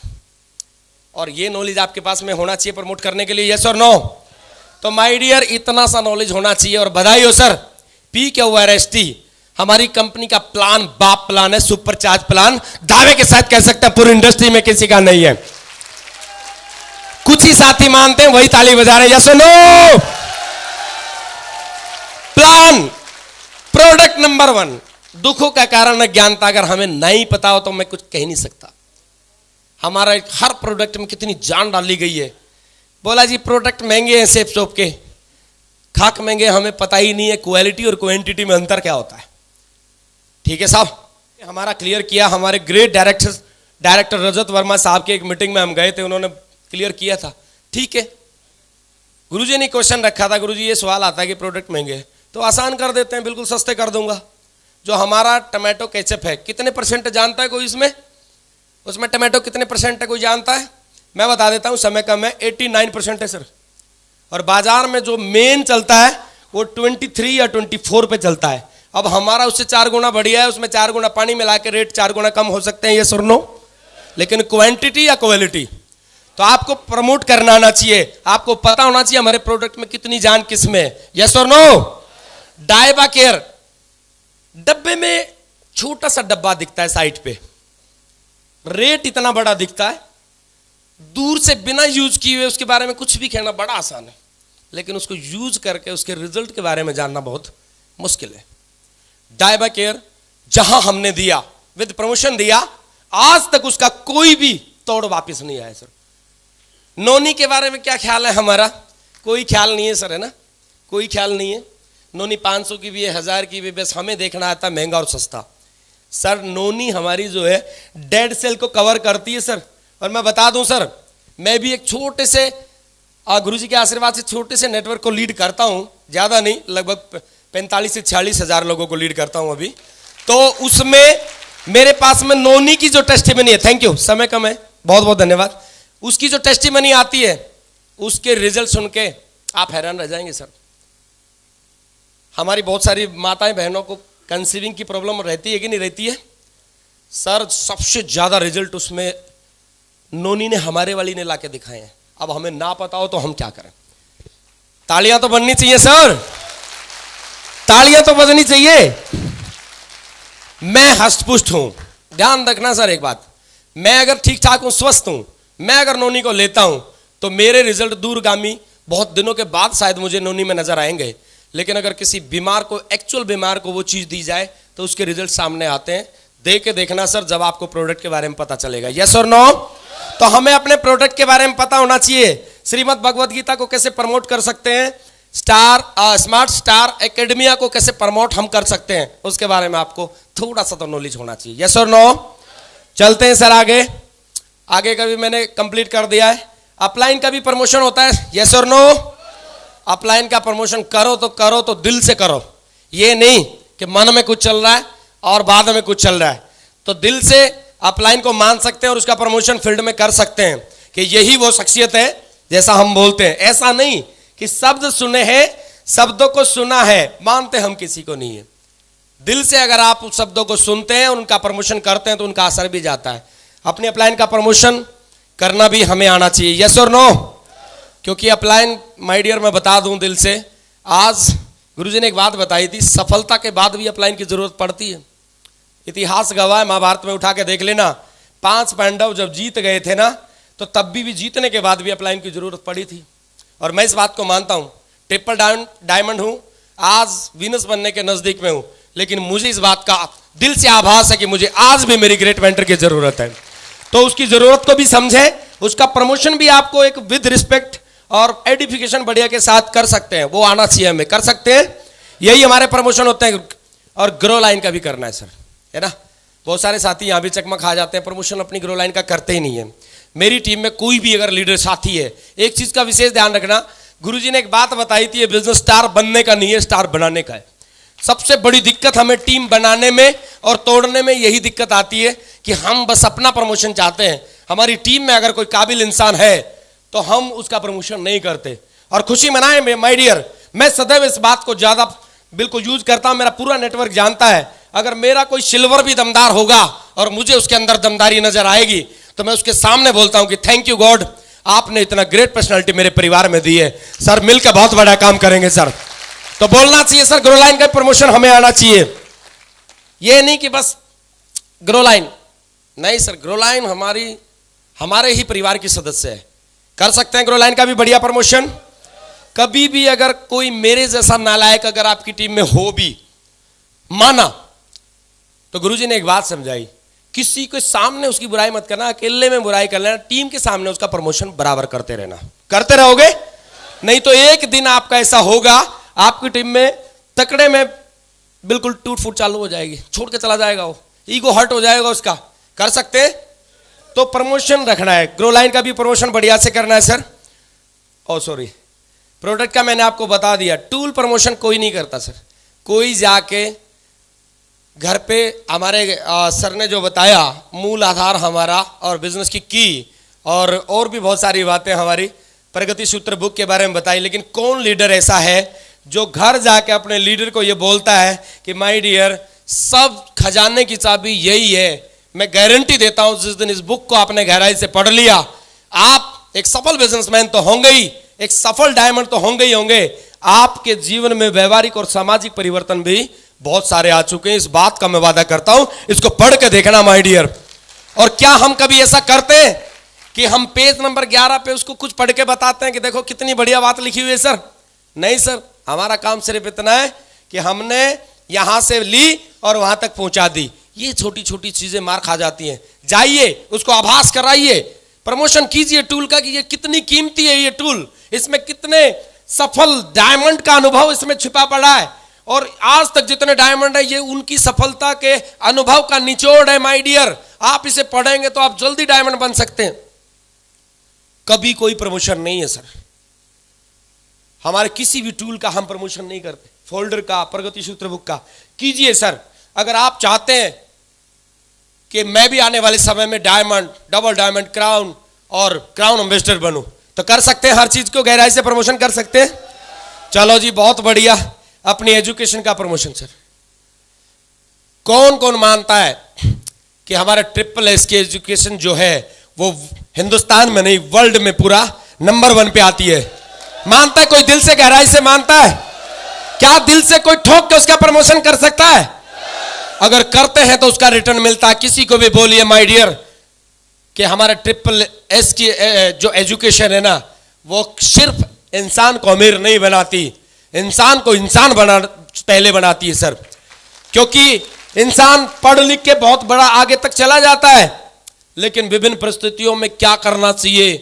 और ये नॉलेज आपके पास में होना चाहिए प्रमोट करने के लिए। यस और नो? तो माय डियर इतना सा नॉलेज होना चाहिए। और बधाई हो सर, PQRST हमारी कंपनी का प्लान बाप प्लान है, सुपरचार्ज प्लान। दावे के साथ कह सकते हैं पूरी इंडस्ट्री में किसी का नहीं है। कुछ ही साथी मानते हैं, वही ताली बजा रहे हैं। यस और नो? Plan, product number 1। दुखों का कारण अज्ञानता। अगर हमें नहीं पता हो तो मैं कुछ कह नहीं सकता। हमारा हर प्रोडक्ट में कितनी जान डाली गई है। बोला जी प्रोडक्ट महंगे हैं शेप शॉप के, खाक महंगे, हमें पता ही नहीं है क्वालिटी और क्वांटिटी में अंतर क्या होता है। ठीक है साहब, हमारा क्लियर किया। हमारे ग्रेट डायरेक्टर रजत वर्मा साहब की एक मीटिंग में हम गए थे, उन्होंने क्लियर किया था। ठीक है, गुरुजी ने क्वेश्चन रखा था, गुरुजी ये सवाल आता है कि प्रोडक्ट महंगे हैं, तो आसान कर देते हैं, बिल्कुल सस्ते कर दूंगा। जो हमारा टमाटो केचप है कितने % जानता है कोई? उसमें टमाटो कितने % है कोई जानता है? मैं बता देता हूं, समय कम है, 89% है सर। और बाजार में जो मेन चलता है वो 23 या 24 पे चलता है। अब हमारा उससे 4 गुना बढ़िया है, उसमें 4 गुना पानी मिला के रेट 4 गुना कम हो सकते हैं। ये सर नो? लेकिन क्वांटिटी या क्वालिटी तो आपको प्रमोट करना आना चाहिए, आपको पता होना चाहिए हमारे प्रोडक्ट में कितनी जान किस में है। यस और नो? डायबा केयर डब्बे में छोटा सा डब्बा दिखता है साइड पे, रेट इतना बड़ा दिखता है, दूर से बिना यूज किए हुए उसके बारे में कुछ भी कहना बड़ा आसान है, लेकिन उसको यूज करके उसके रिजल्ट के बारे में जानना बहुत मुश्किल है। डायबा केयर जहां हमने दिया, विद प्रमोशन दिया, आज तक उसका कोई भी तोड़ वापस नहीं आया सर। नोनी के बारे में क्या ख्याल है हमारा? कोई ख्याल नहीं है सर, है ना? कोई ख्याल नहीं है। नोनी 500 की भी है, 1000 की भी, बस हमें देखना आता महंगा और सस्ता। सर नोनी हमारी जो है डेड सेल को कवर करती है सर। और मैं बता दूं सर, मैं भी एक छोटे से गुरुजी के आशीर्वाद से छोटे से नेटवर्क को लीड करता हूं, ज्यादा नहीं, लगभग 45 से 46 हजार लोगों को लीड करता हूं अभी। तो उसमें मेरे पास में नोनी की जो टेस्टिमनी है, थैंक यू, समय कम है, बहुत बहुत धन्यवाद, उसकी जो टेस्टिमनी आती है उसके रिजल्ट सुन के आप हैरान रह जाएंगे सर। हमारी बहुत सारी माताएं बहनों को कंसीविंग की प्रॉब्लम रहती है कि नहीं रहती है सर? सबसे ज्यादा रिजल्ट उसमें नोनी ने, हमारे वाली ने लाके दिखाए हैं। अब हमें ना पता हो तो हम क्या करें? तालियां तो बननी चाहिए सर, तालियां तो बजनी चाहिए। मैं हष्टपुष्ट हूं, ध्यान रखना सर एक बात, मैं अगर ठीक ठाक हूं, स्वस्थ हूं, मैं अगर नोनी को लेता हूं तो मेरे रिजल्ट दूरगामी, बहुत दिनों के बाद शायद मुझे नोनी में नजर आएंगे। लेकिन अगर किसी बीमार को, एक्चुअल बीमार को वो चीज दी जाए तो उसके रिजल्ट सामने आते हैं। दे के देखना सर, जब आपको प्रोडक्ट के बारे में पता चलेगा। यस और नो? तो हमें अपने प्रोडक्ट के बारे में पता होना चाहिए। श्रीमद् भगवद गीता को कैसे प्रमोट कर सकते हैं, स्मार्ट स्टार एकेडमिया को कैसे प्रमोट हम कर सकते हैं, उसके बारे में आपको थोड़ा सा तो नॉलेज होना चाहिए। यस और नो? चलते हैं सर आगे। आगे का भी मैंने कंप्लीट कर दिया है। अपलाइन का भी प्रमोशन होता है। यस और नो? अपलाइन का प्रमोशन करो तो दिल से करो, ये नहीं कि मन में कुछ चल रहा है और बाद में कुछ चल रहा है। तो दिल से अपलाइन को मान सकते हैं और उसका प्रमोशन फील्ड में कर सकते हैं कि यही वो शख्सियत है जैसा हम बोलते हैं। ऐसा नहीं कि शब्द सुने हैं, शब्दों को सुना है, मानते हम किसी को नहीं है। दिल से अगर आप उस शब्दों को सुनते हैं और उनका प्रमोशन करते हैं तो उनका असर भी जाता है। अपनी अपलाइन का प्रमोशन करना भी हमें आना चाहिए। यस और नो? क्योंकि अपलाइन माय डियर मैं बता दूं दिल से, आज गुरुजी ने एक बात बताई थी, सफलता के बाद भी अपलाइन की जरूरत पड़ती है। इतिहास गवाह है, महाभारत में उठा के देख लेना, 5 पांडव जब जीत गए थे ना, तो तब भी जीतने के बाद भी अपलाइन की जरूरत पड़ी थी। और मैं इस बात को मानता हूं, ट्रिपल डायमंड हूं, आज विनस बनने के नजदीक में हूं, लेकिन मुझे इस बात का दिल से आभास है कि मुझे आज भी मेरी ग्रेट मेंटर की जरूरत है। तो उसकी जरूरत को भी समझे, उसका प्रमोशन भी आपको एक विद रिस्पेक्ट और एडिफिकेशन बढ़िया के साथ कर सकते हैं, वो आना चाहिए, हमें कर सकते हैं। यही हमारे प्रमोशन होते हैं। और ग्रो लाइन का भी करना है सर, है ना। बहुत सारे साथी यहाँ भी चकमा खा जाते हैं, प्रमोशन अपनी ग्रो लाइन का करते ही नहीं है। मेरी टीम में कोई भी अगर लीडर साथी है, एक चीज का विशेष ध्यान रखना, गुरुजी ने एक बात बताई थी, ये बिजनेस स्टार बनने का नहीं है, स्टार बनाने का है। सबसे बड़ी दिक्कत हमें टीम बनाने में और तोड़ने में यही दिक्कत आती है कि हम बस अपना प्रमोशन चाहते हैं। हमारी टीम में अगर कोई काबिल इंसान है तो हम उसका प्रमोशन नहीं करते। और खुशी मनाएं माय डियर, मैं सदैव इस बात को ज्यादा बिल्कुल यूज करता हूं, मेरा पूरा नेटवर्क जानता है। अगर मेरा कोई सिल्वर भी दमदार होगा और मुझे उसके अंदर दमदारी नजर आएगी तो मैं उसके सामने बोलता हूं कि थैंक यू गॉड, आपने इतना ग्रेट पर्सनालिटी मेरे परिवार में दी है सर, मिलकर बहुत बड़ा काम करेंगे सर। तो बोलना चाहिए सर, ग्रो लाइन का प्रमोशन हमें आना चाहिए। ये नहीं कि बस ग्रो लाइन, नहीं सर, ग्रो लाइन हमारे ही परिवार की सदस्य है, कर सकते हैं ग्रो लाइन का भी बढ़िया प्रमोशन। कभी भी अगर कोई मेरे जैसा नालायक अगर आपकी टीम में हो भी, माना, तो गुरुजी ने एक बात समझाई, किसी के सामने उसकी बुराई मत करना, अकेले में बुराई कर लेना, टीम के सामने उसका प्रमोशन बराबर करते रहना। करते रहोगे, नहीं तो एक दिन आपका ऐसा होगा, आपकी टीम में तकड़े में बिल्कुल टूट फूट चालू हो जाएगी, छोड़ के चला जाएगा, वो ईगो हर्ट हो जाएगा उसका। कर सकते हैं तो प्रमोशन रखना है। ग्रो लाइन का भी प्रमोशन बढ़िया से करना है सर। ओ सॉरी, प्रोडक्ट का मैंने आपको बता दिया। टूल प्रमोशन कोई नहीं करता सर, कोई जाके घर पे, हमारे सर ने जो बताया मूल आधार हमारा और बिजनेस की और भी बहुत सारी बातें हमारी प्रगति सूत्र बुक के बारे में बताई, लेकिन कौन लीडर ऐसा है जो घर जाके अपने लीडर को ये बोलता है कि माय डियर, सब खजाने की चाबी यही है। मैं गारंटी देता हूं जिस दिन इस बुक को आपने गहराई से पढ़ लिया, आप एक सफल बिजनेसमैन तो होंगे ही, एक सफल डायमंड तो होंगे ही होंगे, आपके जीवन में व्यवहारिक और सामाजिक परिवर्तन भी बहुत सारे आ चुके हैं। इस बात का मैं वादा करता हूं, इसको पढ़ के देखना माय डियर। और क्या हम कभी ऐसा करते हैं कि हम पेज नंबर 11 पे उसको कुछ पढ़ के बताते हैं कि देखो कितनी बढ़िया बात लिखी हुई है सर? नहीं सर, हमारा काम सिर्फ इतना है कि हमने यहां से ली और वहां तक पहुंचा दी। ये छोटी छोटी चीजें मार खा जाती हैं। जाइए उसको आभास कराइए, प्रमोशन कीजिए टूल का कि ये कितनी कीमती है ये टूल, इसमें कितने सफल डायमंड का अनुभव इसमें छिपा पड़ा है, और आज तक जितने डायमंड है ये उनकी सफलता के अनुभव का निचोड़ है माय डियर। आप इसे पढ़ेंगे तो आप जल्दी डायमंड बन सकते हैं। कभी कोई प्रमोशन नहीं है सर, हमारे किसी भी टूल का हम प्रमोशन नहीं करते, फोल्डर का, प्रगति सूत्र बुक का। कीजिए सर, अगर आप चाहते हैं कि मैं भी आने वाले समय में डायमंड, डबल डायमंड, क्राउन और क्राउन एम्बेसडर बनूं, तो कर सकते हैं, हर चीज को गहराई से प्रमोशन कर सकते हैं। चलो जी, बहुत बढ़िया। अपनी एजुकेशन का प्रमोशन सर, कौन कौन मानता है कि हमारा ट्रिपल एस की एजुकेशन जो है वो हिंदुस्तान में नहीं वर्ल्ड में पूरा नंबर 1 पे आती है? मानता है कोई? दिल से गहराई से मानता है? क्या दिल से कोई ठोक के उसका प्रमोशन कर सकता है? अगर करते हैं तो उसका रिटर्न मिलता है। किसी को भी बोलिए माय डियर कि हमारा ट्रिपल एस की जो एजुकेशन है ना, वो सिर्फ इंसान को अमीर नहीं बनाती, इंसान को इंसान पहले बनाती है सर। क्योंकि इंसान पढ़ लिख के बहुत बड़ा आगे तक चला जाता है, लेकिन विभिन्न परिस्थितियों में क्या करना चाहिए,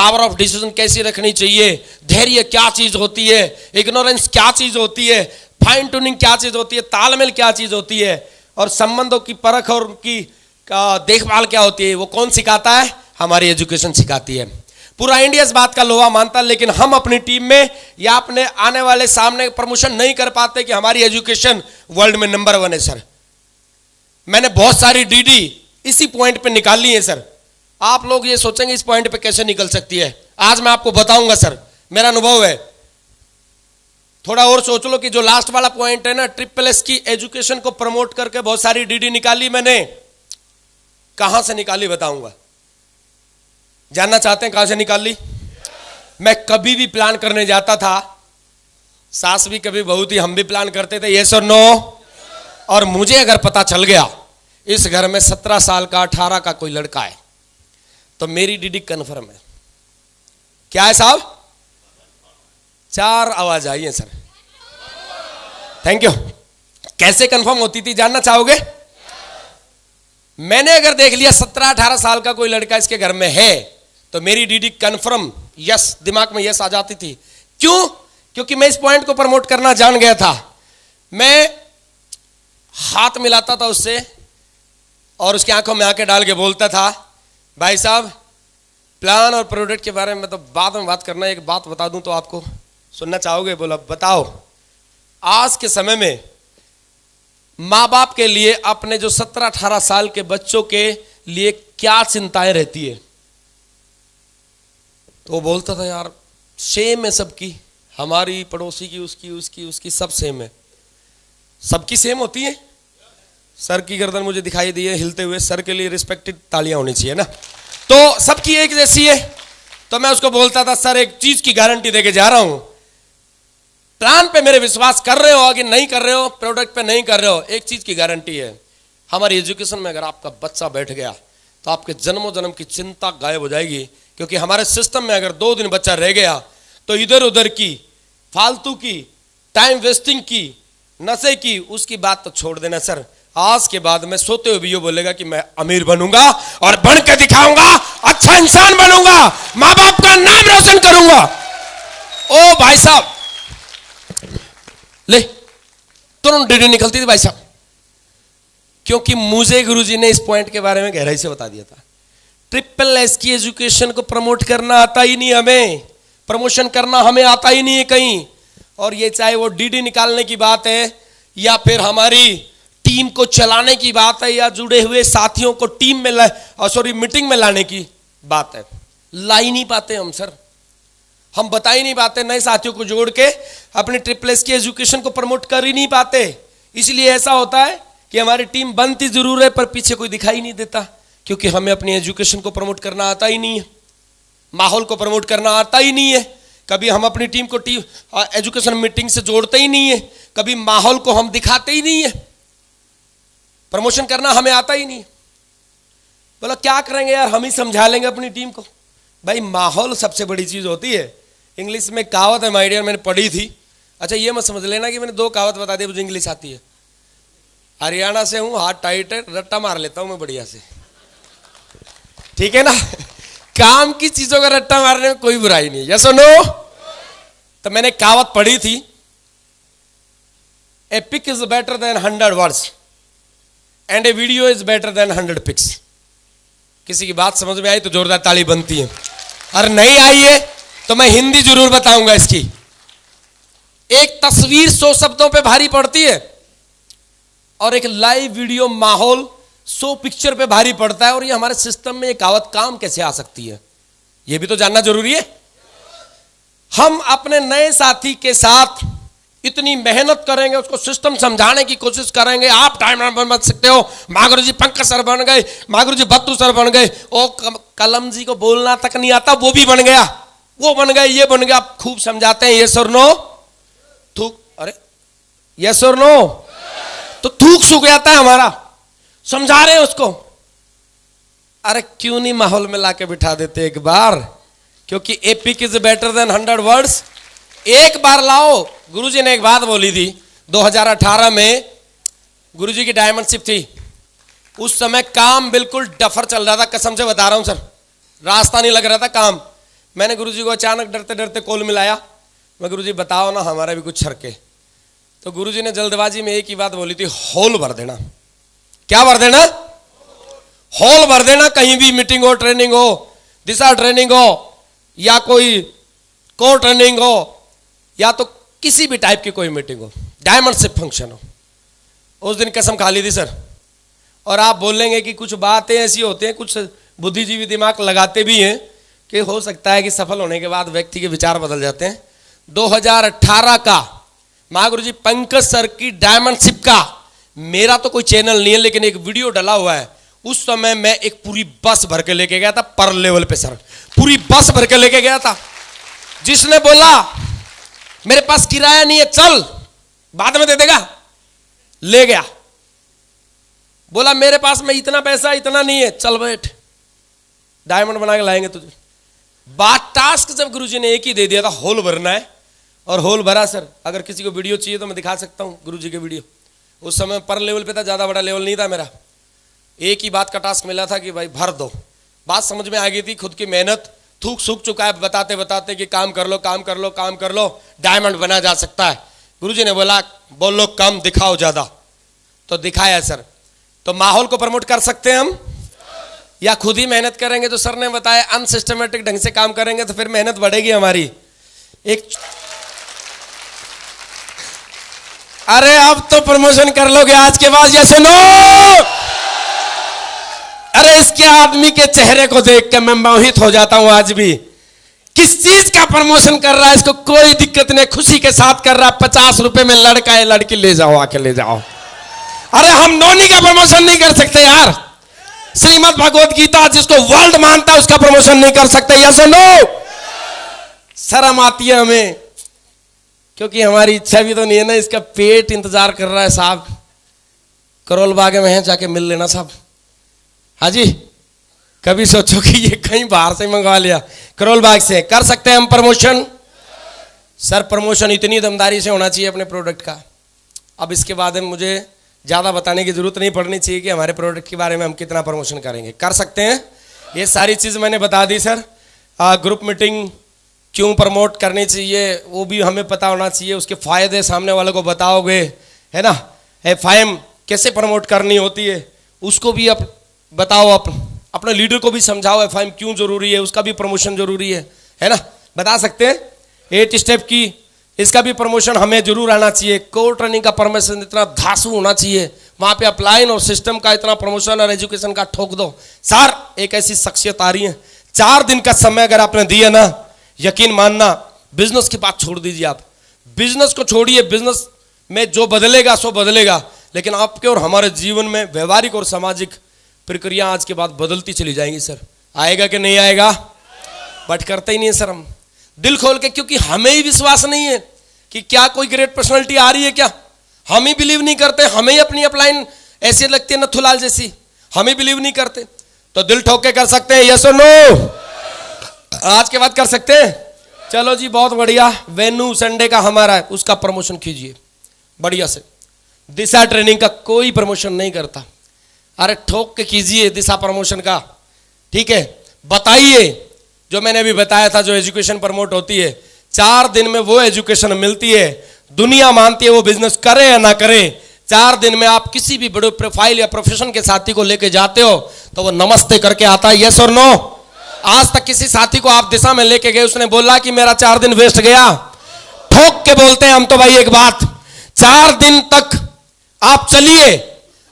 पावर ऑफ डिसीजन कैसी रखनी चाहिए, धैर्य क्या चीज होती है, इग्नोरेंस क्या चीज होती है, फाइन ट्यूनिंग क्या चीज होती है, तालमेल क्या चीज होती है, और संबंधों की परख और उनकी देखभाल क्या होती है, वो कौन सिखाता है? हमारी एजुकेशन सिखाती है। पूरा इंडिया इस बात का लोहा मानता है, लेकिन हम अपनी टीम में या अपने आने वाले सामने प्रमोशन नहीं कर पाते कि हमारी एजुकेशन वर्ल्ड में नंबर 1 है सर। मैंने बहुत सारी डीडी इसी पॉइंट पे निकाली है सर। आप लोग ये सोचेंगे इस पॉइंट पे कैसे निकल सकती है, आज मैं आपको बताऊंगा सर, मेरा अनुभव है। थोड़ा और सोच लो कि जो लास्ट वाला पॉइंट है ना, SSS की एजुकेशन को प्रमोट करके बहुत सारी डीडी निकाली मैंने। कहां से निकाली बताऊंगा, जानना चाहते हैं कहां से निकाली? मैं कभी भी प्लान करने जाता था, सास भी कभी बहू थी, हम भी प्लान करते थे, यस और नो। और मुझे अगर पता चल गया इस घर में 17 साल का 18 का कोई लड़का है, तो मेरी डीडी कन्फर्म है। क्या है साहब? 4 आवाज आई है सर, थैंक यू। कैसे कंफर्म होती थी जानना चाहोगे? मैंने अगर देख लिया 17-18 साल का कोई लड़का इसके घर में है, तो मेरी डीडी कंफर्म, यस, दिमाग में यस आ जाती थी। क्यों? क्योंकि मैं इस पॉइंट को प्रमोट करना जान गया था। मैं हाथ मिलाता था उससे और उसकी आंखों में आंखें डाल के बोलता था, भाई साहब प्लान और प्रोडक्ट के बारे में तो बाद में बात करना, एक बात बता दूं तो आपको सुनना चाहोगे? बोला बताओ। आज के समय में माँ बाप के लिए अपने जो 17-18 साल के बच्चों के लिए क्या चिंताएं रहती है? तो वो बोलता था यार सेम है सबकी, हमारी पड़ोसी की, उसकी उसकी उसकी सब सेम है। सबकी सेम होती है? सर की गर्दन मुझे दिखाई दी है हिलते हुए, सर के लिए रिस्पेक्टेड तालियां होनी चाहिए ना। तो सबकी एक जैसी है। तो मैं उसको बोलता था सर एक चीज की गारंटी देके जा रहा हूं, प्लान पे मेरे विश्वास कर रहे हो आगे नहीं कर रहे हो, प्रोडक्ट पे नहीं कर रहे हो, एक चीज की गारंटी है, हमारी एजुकेशन में अगर आपका बच्चा बैठ गया तो आपके जन्मों जन्म की चिंता गायब हो जाएगी। क्योंकि हमारे सिस्टम में अगर 2 दिन बच्चा रह गया तो इधर उधर की, फालतू की, टाइम वेस्टिंग की, नशे की, उसकी बात तो छोड़ देना सर। आज के बाद मैं सोते हुए भी ये बोलेगा कि मैं अमीर बनूंगा और बन के दिखाऊंगा, अच्छा इंसान बनूंगा, मां बाप का नाम रोशन करूंगा। ओ भाई साहब ले, तुरंत डीडी निकलती थी भाई साहब, क्योंकि मुझे गुरुजी ने इस पॉइंट के बारे में गहराई से बता दिया था। SSS की एजुकेशन को प्रमोट करना आता ही नहीं हमें, प्रमोशन करना हमें आता ही नहीं है कहीं। और ये चाहे वो डीडी निकालने की बात है या फिर हमारी टीम को चलाने की बात है या जुड़े हुए साथियों को टीम में मीटिंग में लाने की बात है, ला ही नहीं पाते हम सर। हम बता ही नहीं पाते, नए साथियों को जोड़ के अपने SSS की एजुकेशन को प्रमोट कर ही नहीं पाते। इसलिए ऐसा होता है कि हमारी टीम बनती जरूर है पर पीछे कोई दिखाई नहीं देता, क्योंकि हमें अपनी एजुकेशन को प्रमोट करना आता ही नहीं है, माहौल को प्रमोट करना आता ही नहीं है। कभी हम अपनी टीम को एजुकेशन मीटिंग से जोड़ते ही नहीं है, कभी माहौल को हम दिखाते ही नहीं है, प्रमोशन करना हमें आता ही नहीं है। बोला क्या करेंगे यार, हम ही समझा लेंगे अपनी टीम को। भाई माहौल सबसे बड़ी चीज होती है। इंग्लिश में कहावत है माय डियर, मैंने पढ़ी थी। अच्छा ये मत समझ लेना कि मैंने 2 कहावत बता दी, मुझे इंग्लिश आती है। हरियाणा से हूं, हाथ टाइट है, रट्टा मार लेता हूं मैं बढ़िया से, ठीक है ना। काम की चीजों का रट्टा मारने में कोई बुराई नहीं, यस और नो। तो मैंने कहावत पढ़ी थी, a pic is better than 100 words and a video is better than 100 pics. किसी की बात समझ में आई तो जोरदार ताली बनती है, और नहीं आई है तो मैं हिंदी जरूर बताऊंगा इसकी। एक तस्वीर 100 शब्दों पे भारी पड़ती है और एक लाइव वीडियो माहौल 100 पिक्चर पे भारी पड़ता है। और ये हमारे सिस्टम में एक कहावत काम कैसे आ सकती है, ये भी तो जानना जरूरी है। हम अपने नए साथी के साथ इतनी मेहनत करेंगे, उसको सिस्टम समझाने की कोशिश करेंगे। आप टाइम बन सकते हो, मागुरु जी पंकज सर बन गए, मागुरु जी बत्तू सर बन गए, ओ कलम जी को बोलना तक नहीं आता वो भी बन गया, वो बन गए, ये बन गया। खूब समझाते हैं, यस और नो, थूक, अरे यस और नो, तो थूक सूख जाता है हमारा। समझा रहे हैं उसको, अरे क्यों नहीं माहौल में लाके बिठा देते एक बार, क्योंकि epic is better than 100 words. एक बार लाओ। गुरुजी ने एक बात बोली थी 2018 में, गुरुजी की डायमंडशिप थी, उस समय काम बिल्कुल डफर चल रहा था, कसम से बता रहा हूं सर, रास्ता नहीं लग रहा था काम। मैंने गुरुजी को अचानक डरते डरते कॉल मिलाया, मैं गुरुजी बताओ ना हमारा भी कुछ छरके। तो गुरुजी ने जल्दबाजी में एक ही बात बोली थी, हॉल भर देना। क्या भर देना? हॉल भर देना। कहीं भी मीटिंग हो, ट्रेनिंग हो, दिशा ट्रेनिंग हो, या कोई कोर ट्रेनिंग हो, या तो किसी भी टाइप की कोई मीटिंग हो, डायमंड शिप फंक्शन हो, उस दिन कसम खा ली थी सर। और आप बोलेंगे कि कुछ बातें ऐसी होती हैं, कुछ बुद्धिजीवी दिमाग लगाते भी हैं कि हो सकता है कि सफल होने के बाद व्यक्ति के विचार बदल जाते हैं। 2018 का महागुरुजी पंकज सर की डायमंड शिप का, मेरा तो कोई चैनल नहीं है लेकिन एक वीडियो डला हुआ है। उस समय मैं एक पूरी बस भर के लेके गया था पर लेवल पे सर, पूरी बस भर के लेके गया था। जिसने बोला मेरे पास किराया नहीं है, चल बाद में दे देगा, ले गया। बोला मेरे पास में इतना पैसा इतना नहीं है, चल बैठ डायमंड बना के लाएंगे तुझे। बात टास्क जब गुरुजी ने एक ही दे दिया था, होल भरना है, और होल भरा सर। अगर किसी को वीडियो चाहिए तो मैं दिखा सकता हूं गुरुजी के वीडियो। उस समय पर लेवल पे था, ज्यादा बड़ा लेवल नहीं था मेरा। एक ही बात का टास्क मिला था कि भाई भर दो। बात समझ में आ गई थी, खुद की मेहनत थूक सूख चुका है बताते बताते कि काम कर लो काम कर लो काम कर लो, डायमंड बना जा सकता है। गुरुजी ने बोला बोलो कम दिखाओ ज्यादा, तो दिखाया सर। तो माहौल को प्रमोट कर सकते हैं हम, या खुद ही मेहनत करेंगे? तो सर ने बताया अनसिस्टमेटिक ढंग से काम करेंगे तो फिर मेहनत बढ़ेगी हमारी। एक अरे अब तो प्रमोशन कर लोगे आज के बाद, या सुनो? अरे इसके आदमी के चेहरे को देख के मैं मोहित हो जाता हूं आज भी। किस चीज का प्रमोशन कर रहा है, इसको कोई दिक्कत नहीं, खुशी के साथ कर रहा है। 50 रुपए में लड़का है, लड़की ले जाओ, आके ले जाओ। अरे हम नोनी का प्रमोशन नहीं कर सकते यार। श्रीमद् भगवत गीता जिसको वर्ल्ड मानता है उसका प्रमोशन नहीं कर सकते, या सुनो? शर्म आती है हमें, क्योंकि हमारी इच्छा भी तो नहीं है ना। इसका पेट इंतजार कर रहा है साहब, करोल बाग में है, जाके मिल लेना साहब। हाँ जी, कभी सोचो कि ये कहीं बाहर से मंगवा लिया, करोल बाग से। कर सकते हैं हम प्रमोशन? सर प्रमोशन इतनी दमदारी से होना चाहिए अपने प्रोडक्ट का। अब इसके बाद में मुझे ज़्यादा बताने की जरूरत नहीं पड़नी चाहिए कि हमारे प्रोडक्ट के बारे में हम कितना प्रमोशन करेंगे। कर सकते हैं, ये सारी चीज़ मैंने बता दी सर। ग्रुप मीटिंग क्यों प्रमोट करनी चाहिए वो भी हमें पता होना चाहिए, उसके फ़ायदे सामने वाले को बताओगे, है ना। FIM कैसे प्रमोट करनी होती है उसको भी आप बताओ, अपने लीडर को भी समझाओ FIM क्यों जरूरी है, उसका भी प्रमोशन जरूरी है ना। बता सकते हैं 8 स्टेप की, इसका भी प्रमोशन हमें जरूर आना चाहिए। कोर ट्रेनिंग का प्रमोशन इतना धांसू होना चाहिए, वहां पे अपलाइन और सिस्टम का इतना प्रमोशन और एजुकेशन का ठोक दो। सर एक ऐसी शख्सियत आ रही है, 4 दिन का समय अगर आपने दिया ना, यकीन मानना, बिजनेस की बात छोड़ दीजिए, आप बिजनेस को छोड़िए, बिजनेस में जो बदलेगा सो बदलेगा, लेकिन आपके और हमारे जीवन में व्यवहारिक और सामाजिक प्रक्रिया आज के बाद बदलती चली जाएंगी। सर आएगा कि नहीं आएगा? बट करते ही नहीं है सर हम दिल खोल के, क्योंकि हमें ही विश्वास नहीं है कि क्या कोई ग्रेट पर्सनालिटी आ रही है क्या। हम ही बिलीव नहीं करते, हमें ही अपनी अपलाइन ऐसी लगती है नथुलाल जैसी, हम ही बिलीव नहीं करते। तो दिल ठोक के कर सकते हैं, यस और नो? आज के बाद कर सकते हैं? चलो जी बहुत बढ़िया। वेन्यू संडे का हमारा है, उसका प्रमोशन कीजिए बढ़िया से। दिशा ट्रेनिंग का कोई प्रमोशन नहीं करता, अरे ठोक के कीजिए दिशा प्रमोशन का, ठीक है। बताइए जो मैंने अभी बताया था, जो एजुकेशन प्रमोट होती है, 4 दिन में वो एजुकेशन मिलती है, दुनिया मानती है वो बिजनेस करे या ना करे। 4 दिन में आप किसी भी बड़े प्रोफाइल या प्रोफेशन के साथी को लेके जाते हो तो वो नमस्ते करके आता है, यस और नो? आज तक किसी साथी को आप दिशा में लेके गए, उसने बोला कि मेरा 4 दिन वेस्ट गया? ठोक के बोलते हैं हम तो भाई एक बात, 4 दिन तक आप चलिए।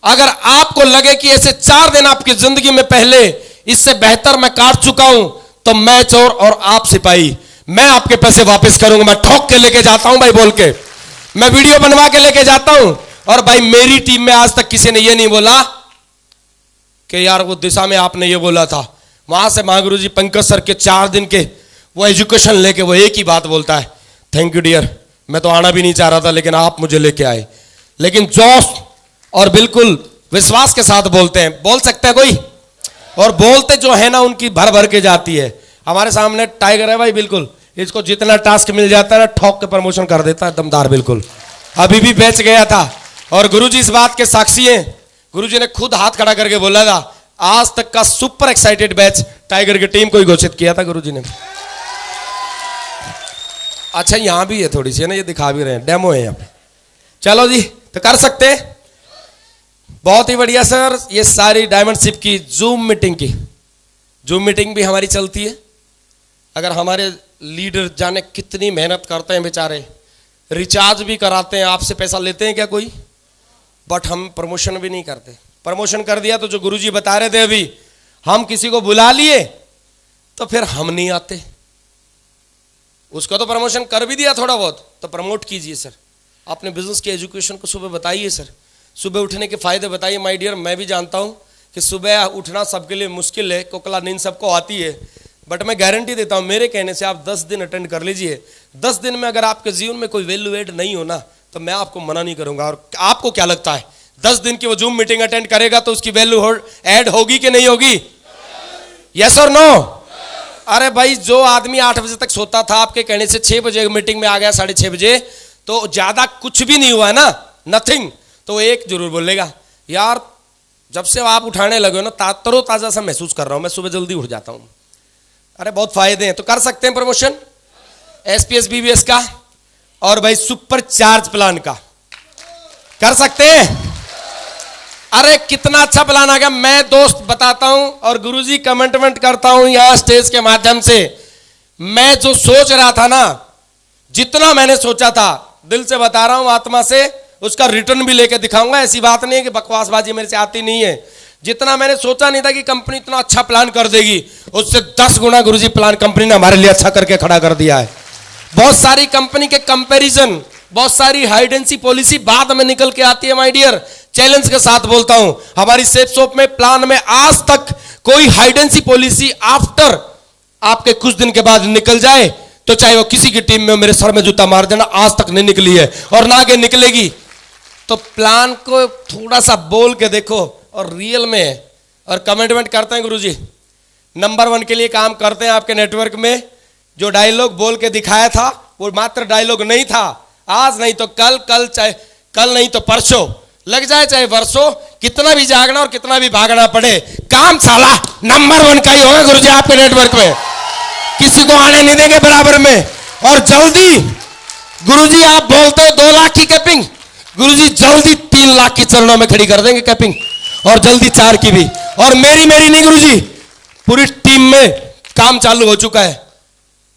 अगर आपको लगे कि ऐसे 4 दिन आपकी जिंदगी में पहले इससे बेहतर मैं काट चुका हूं, तो मैं चोर और आप सिपाही, मैं आपके पैसे वापस करूंगा। मैं ठोक के लेके जाता हूं भाई, बोल के मैं वीडियो बनवा के लेके जाता हूं। और भाई मेरी टीम में आज तक किसी ने ये नहीं बोला कि यार वो दिशा में आपने ये बोला था। वहां से महागुरुजी पंकज सर के 4 दिन के वो एजुकेशन लेके वो एक ही बात बोलता है, थैंक यू डियर, मैं तो आना भी नहीं चाह रहा था लेकिन आप मुझे लेके आए। लेकिन जोश और बिल्कुल विश्वास के साथ बोलते हैं। बोल सकते हैं कोई? और बोलते जो है ना उनकी भर भर के जाती है। हमारे सामने टाइगर है भाई, बिल्कुल इसको जितना टास्क मिल जाता है ना ठोक के प्रमोशन कर देता है, दमदार बिल्कुल। अभी भी बेच गया था और गुरुजी इस बात के साक्षी हैं। गुरुजी ने खुद हाथ खड़ा करके बोला था आज तक का सुपर एक्साइटेड बैच टाइगर की टीम को ही घोषित किया था गुरुजी ने। अच्छा यहाँ भी है थोड़ी सी, है ना, ये दिखा भी रहे हैं, डेमो है यहाँ पे। चलो जी, तो कर सकते हैं। बहुत ही बढ़िया सर। ये सारी डायमंड शिप की जूम मीटिंग भी हमारी चलती है। अगर हमारे लीडर जाने कितनी मेहनत करते हैं बेचारे, रिचार्ज भी कराते हैं। आपसे पैसा लेते हैं क्या कोई? बट हम प्रमोशन भी नहीं करते। प्रमोशन कर दिया तो जो गुरुजी बता रहे थे अभी, हम किसी को बुला लिए तो फिर हम नहीं आते। उसको तो प्रमोशन कर भी दिया थोड़ा बहुत, तो प्रमोट कीजिए सर। अपने बिजनेस के एजुकेशन को सुबह बताइए सर। सुबह उठने के फायदे बताइए। माय डियर, मैं भी जानता हूं कि सुबह उठना सबके लिए मुश्किल है, कोकला नींद सबको आती है, बट मैं गारंटी देता हूं मेरे कहने से आप 10 दिन अटेंड कर लीजिए। 10 दिन में अगर आपके जीवन में कोई वैल्यू एड नहीं होना तो मैं आपको मना नहीं करूंगा। और आपको क्या लगता है, 10 दिन की वो जूम मीटिंग अटेंड करेगा तो उसकी वैल्यू ऐड होगी कि नहीं होगी? यस और नो? अरे भाई, जो आदमी 8 बजे तक सोता था, आपके कहने से 6 बजे मीटिंग में आ गया, 6:30 बजे, तो ज्यादा कुछ भी नहीं हुआ है ना, नथिंग। तो एक जरूर बोलेगा, यार जब से आप उठाने लगे हो ना, तरोताजा सा महसूस कर रहा हूं, मैं सुबह जल्दी उठ जाता हूं। अरे बहुत फायदे हैं। तो कर सकते हैं प्रमोशन SPS BBS का, और भाई सुपर चार्ज प्लान का कर सकते हैं। अरे कितना अच्छा प्लान आ गया। मैं दोस्त बताता हूं और गुरुजी कमेंटमेंट करता हूं यहां स्टेज के माध्यम से। मैं जो सोच रहा था ना, जितना मैंने सोचा था, दिल से बता रहा हूं, आत्मा से, उसका रिटर्न भी लेके दिखाऊंगा। ऐसी बात नहीं है कि बकवासबाजी मेरे से आती नहीं है। जितना मैंने सोचा नहीं था कि कंपनी इतना अच्छा प्लान कर देगी, उससे 10 गुना गुरुजी प्लान कंपनी ने हमारे लिए अच्छा करके खड़ा कर दिया है। बहुत सारी कंपनी के कंपैरिजन, बहुत सारी हाइडेंसी पॉलिसी बाद में निकल के आती है। माय डियर, चैलेंज के साथ बोलता हूं, हमारी सेफ शॉप में प्लान में आज तक कोई हाइडेंसी पॉलिसी आफ्टर आपके कुछ दिन के बाद निकल जाए तो चाहे वो किसी की टीम में, मेरे सर में जूता मार देना, आज तक नहीं निकली है और ना आगे निकलेगी। तो प्लान को थोड़ा सा बोल के देखो और रियल में, और कमेंटमेंट करते हैं गुरुजी, नंबर 1 के लिए काम करते हैं आपके नेटवर्क में। जो डायलॉग बोल के दिखाया था वो मात्र डायलॉग नहीं था। आज नहीं तो कल नहीं तो परसों, लग जाए चाहे वर्षों, कितना भी जागना और कितना भी भागना पड़े, काम साला नंबर 1 का ही होगा गुरुजी आपके नेटवर्क में। किसी को आने नहीं देंगे बराबर में। और जल्दी गुरुजी आप बोलते हो 2 लाख की कैपिंग, गुरुजी जल्दी 3 लाख की चरणों में खड़ी कर देंगे कैपिंग, और जल्दी 4 की भी। और मेरी नहीं गुरुजी, पूरी टीम में काम चालू हो चुका है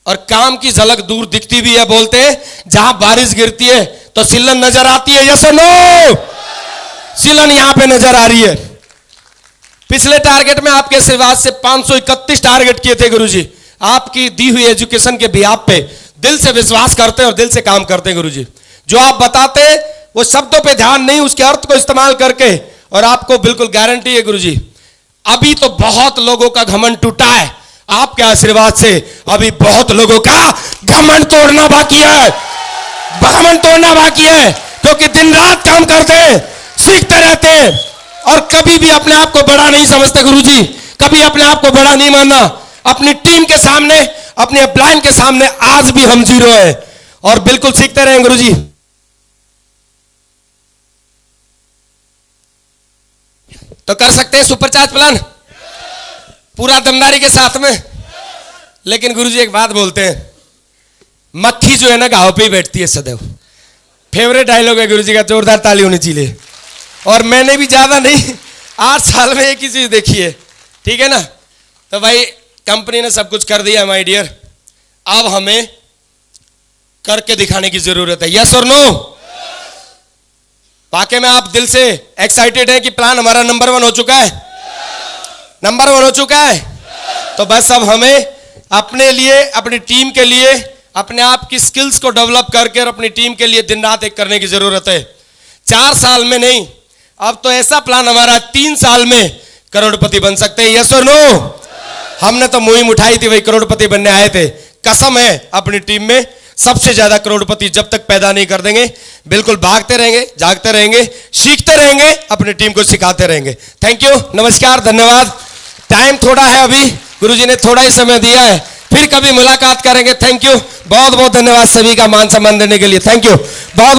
और काम की झलक दूर दिखती भी है। बोलते हैं जहां बारिश गिरती है तो सिलन नजर आती है। यस और नो? सिलन यहां पे नजर आ रही है। पिछले टारगेट में आपके आशीर्वाद से 531 टारगेट किए थे गुरुजी, आपकी दी हुई एजुकेशन के बिहाफ पे। दिल से विश्वास करते हैं और दिल से काम करते हैं गुरुजी। जो आप बताते हैं वो शब्दों पे ध्यान नहीं, उसके अर्थ को इस्तेमाल करके। और आपको बिल्कुल गारंटी है गुरुजी, अभी तो बहुत लोगों का घमंड टूटा है, आपके आशीर्वाद से अभी बहुत लोगों का घमंड तोड़ना बाकी है। घमंड तोड़ना बाकी है, क्योंकि दिन रात काम करते हैं, सीखते रहते हैं और कभी भी अपने आप को बड़ा नहीं समझते गुरुजी। कभी अपने आप को बड़ा नहीं मानना। अपनी टीम के सामने, अपने अपलाइन के सामने आज भी हम 0 है। और बिल्कुल सीखते रहें गुरुजी। तो कर सकते हैं सुपरचार्ज प्लान पूरा दमदारी के साथ में। लेकिन गुरुजी एक बात बोलते हैं, मक्खी जो है ना घाव पे ही बैठती है सदैव। फेवरेट डायलॉग है गुरुजी का, जोरदार ताली होनी चाहिए। और मैंने भी ज्यादा नहीं, 8 साल में एक ही चीज देखी है, ठीक है ना। तो भाई कंपनी ने सब कुछ कर दिया माय डियर, अब हमें करके दिखाने की जरूरत है। यस और नो? वाकई में आप दिल से एक्साइटेड हैं कि प्लान हमारा नंबर 1 हो चुका है? नंबर 1 हो चुका है। तो बस अब हमें अपने लिए, अपनी टीम के लिए, अपने आप की स्किल्स को डेवलप करके और अपनी टीम के लिए दिन रात एक करने की जरूरत है। 4 साल में नहीं, अब तो ऐसा प्लान हमारा 3 साल में करोड़पति बन सकते हैं। यस और नो? हमने तो मुहिम उठाई थी, वही करोड़पति बनने आए थे। कसम है अपनी टीम में सबसे ज्यादा करोड़पति जब तक पैदा नहीं कर देंगे, बिल्कुल भागते रहेंगे, जागते रहेंगे, सीखते रहेंगे, अपनी टीम को सिखाते रहेंगे। थैंक यू, नमस्कार, धन्यवाद। टाइम थोड़ा है, अभी गुरुजी ने थोड़ा ही समय दिया है, फिर कभी मुलाकात करेंगे। थैंक यू, बहुत बहुत धन्यवाद सभी का मान सम्मान देने के लिए। थैंक यू बहुत।